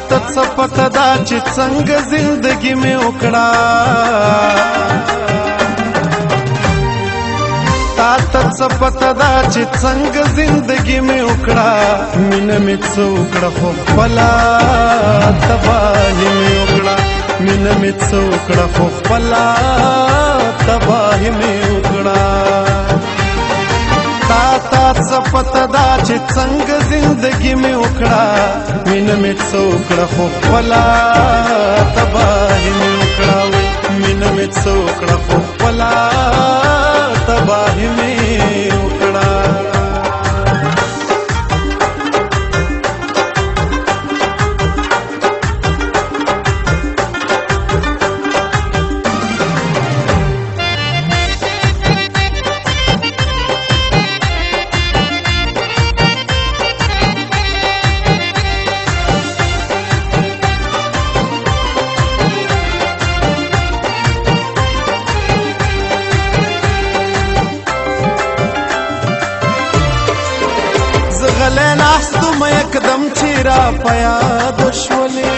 ته څه پته ده چې څنګه زندګي مې وکړه تا ته څه پته ده چې څنګه زندګي مې وکړه مینه مې څه وکړه خو خپله تباهي مې وکړه مینه مې څه وکړه خو خپله تباهي مې وکړه تا ته څه پته ده چې څنګه زندګي مې وکړه مینه مې څه وکړه خو خپله تباهي مې وکړه مینه مې څه وکړه خو خپله تباهي مې وکړه غلی ناستم یکدم چې را په یاد شولې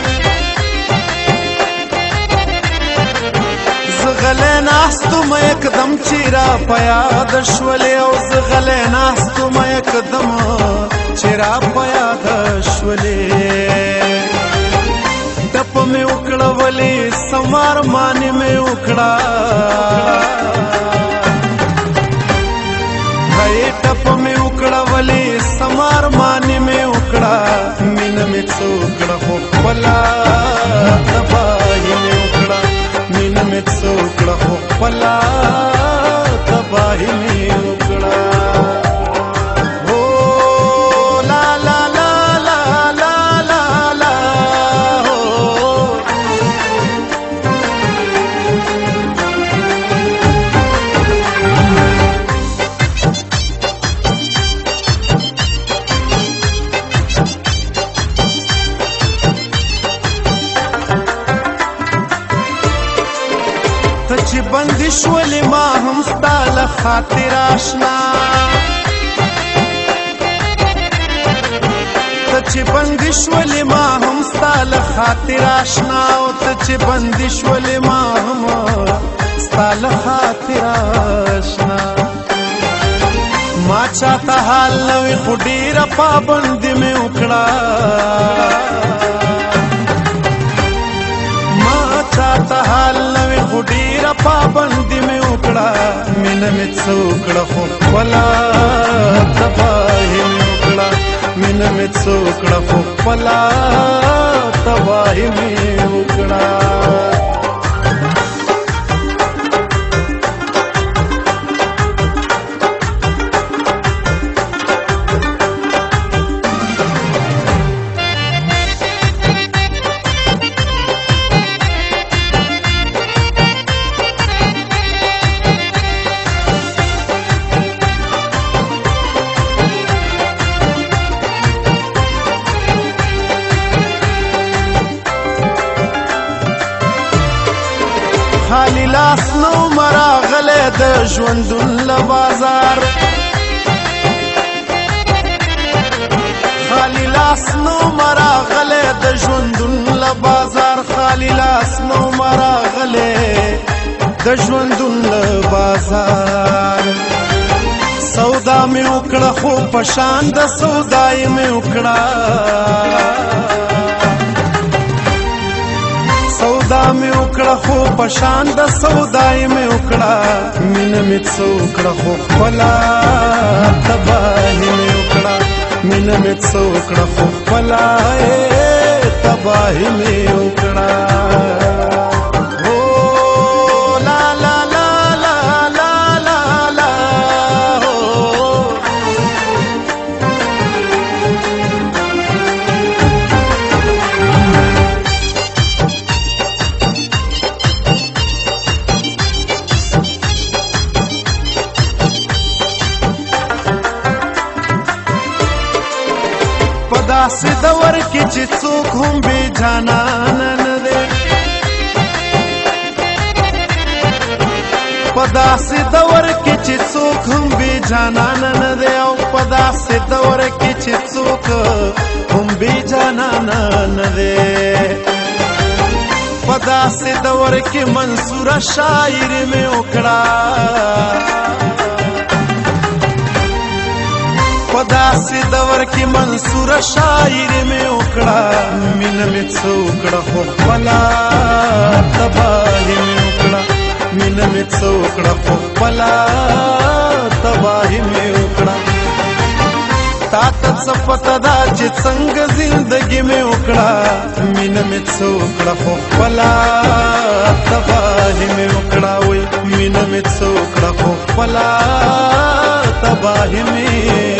زه غلی ناستم یکدم چې را په یاد شولې او زه غلی ناستم یکدم چې را په یاد شولې ټپ مې وکړه ولې سمارمانې مې وکړه ټپ مې وکړه ولې سمارمانې مې وکړه مینه مې څه وکړه خو خپله تباهي مې وکړه مینه مې څه وکړه خو خپله تباهي مې وکړه ته چې بندي شولې ما هم ستا له خاطر آشنا ته چې بندي شولې ما هم ستا له خاطر آشنا او ته چې بندي شولې ما هم ستا له خاطر آشنا ما چاته حال نه وي خو ډېره پابندي مې وکړه چاته حال نه وي خو ډېره پابندي مې وکړه مینه مې څه وکړه خو خپله تباهي مې وکړه مینه مې څه وکړه خو خپله تباهي مې وکړه خالی لاس نو مراغلی د ژوندون له بازار خالی لاس نو مراغلی د ژوندون له بازار خالی لاس نو مراغلی د ژوندون له بازار سودا مې وکړه خو په شان د سودای مې وکړه سودا مې وکړه خو په شان د سودای مې وکړه مینه مې څه وکړه خو خپله تباهي مې وکړه مینه مې څه وکړه خو خپله تباهي مې وکړه داسې دور کې چې څوک هم بې جانانه نه دی په داسې دور کې چې څوک هم بې جانانه نه دی او په داسې دور کې چې څوک هم بې جانانه نه دی په داسې دور کې منصوره شاعري مې وکړه په داسې دور کې منصوره شاعري مې وکړه مینه مې څه وکړه خو خپله تباهي مې وکړه مینه مې څه وکړه خو خپله تباهي مې وکړه تا ته څه پته ده چې څنګه زندګي مې وکړه مینه مې څه وکړه خو خپله تباهي مې وکړه وی مینه مې څه وکړه خو خپله تباهي مې